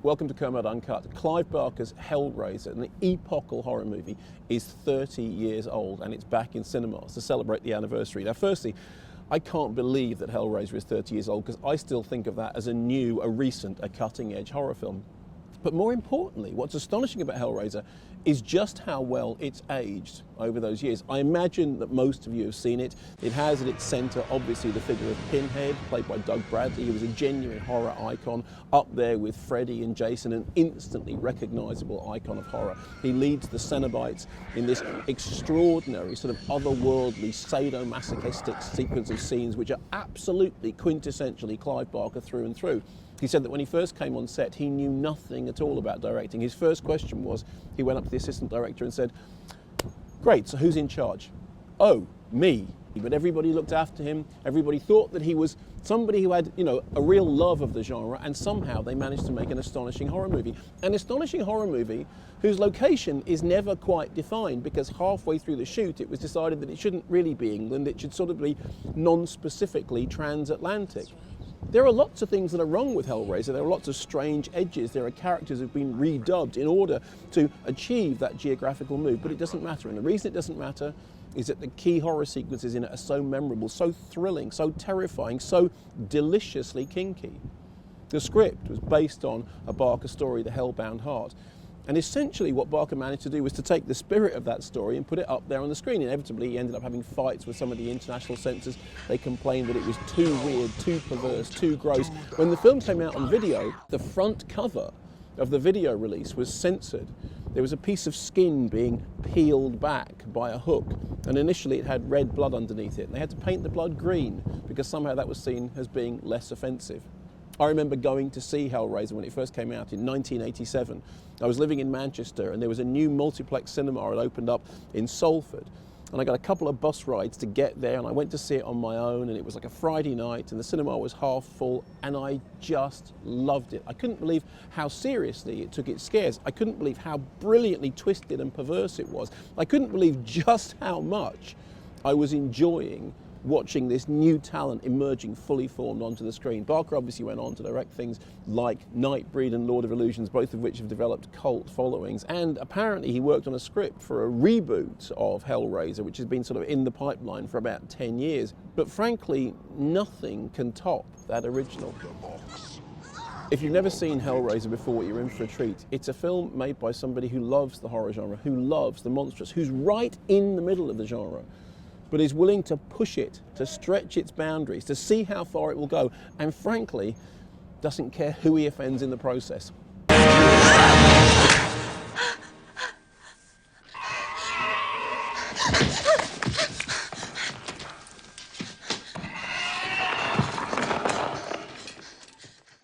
Welcome to Kermode Uncut. Clive Barker's Hellraiser, an epochal horror movie, is 30 years old and it's back in cinemas to celebrate the anniversary. Now, firstly, I can't believe that Hellraiser is 30 years old because I still think of that as a new, a recent, a cutting-edge horror film. But more importantly, what's astonishing about Hellraiser is just how well it's aged over those years. I imagine that most of you have seen it. It has at its centre, obviously, the figure of Pinhead, played by Doug Bradley. He was a genuine horror icon, up there with Freddy and Jason, an instantly recognisable icon of horror. He leads the Cenobites in this extraordinary, sort of otherworldly, sadomasochistic sequence of scenes which are absolutely quintessentially Clive Barker through and through. He said that when he first came on set, he knew nothing at all about directing. His first question was, he went up to the assistant director and said, "Great, so who's in charge?" "Oh, me." But everybody looked after him. Everybody thought that he was somebody who had, a real love of the genre, and somehow they managed to make an astonishing horror movie. An astonishing horror movie whose location is never quite defined, because halfway through the shoot it was decided that it shouldn't really be England, it should sort of be non-specifically transatlantic. There are lots of things that are wrong with Hellraiser. There are lots of strange edges. There are characters who have been redubbed in order to achieve that geographical move, but it doesn't matter. And the reason it doesn't matter is that the key horror sequences in it are so memorable, so thrilling, so terrifying, so deliciously kinky. The script was based on a Barker story, The Hellbound Heart. And essentially what Barker managed to do was to take the spirit of that story and put it up there on the screen. Inevitably, he ended up having fights with some of the international censors. They complained that it was too weird, too perverse, too gross. When the film came out on video, the front cover of the video release was censored. There was a piece of skin being peeled back by a hook, and initially it had red blood underneath it. And they had to paint the blood green because somehow that was seen as being less offensive. I remember going to see Hellraiser when it first came out in 1987. I was living in Manchester and there was a new multiplex cinema that opened up in Salford. And I got a couple of bus rides to get there, and I went to see it on my own, and it was like a Friday night and the cinema was half full, and I just loved it. I couldn't believe how seriously it took its scares. I couldn't believe how brilliantly twisted and perverse it was. I couldn't believe just how much I was enjoying watching this new talent emerging fully formed onto the screen. Barker obviously went on to direct things like Nightbreed and Lord of Illusions, both of which have developed cult followings. And apparently he worked on a script for a reboot of Hellraiser, which has been sort of in the pipeline for about 10 years. But frankly, nothing can top that original. If you've never seen Hellraiser before, you're in for a treat. It's a film made by somebody who loves the horror genre, who loves the monstrous, who's right in the middle of the genre, but is willing to push it, to stretch its boundaries, to see how far it will go, and frankly, doesn't care who he offends in the process.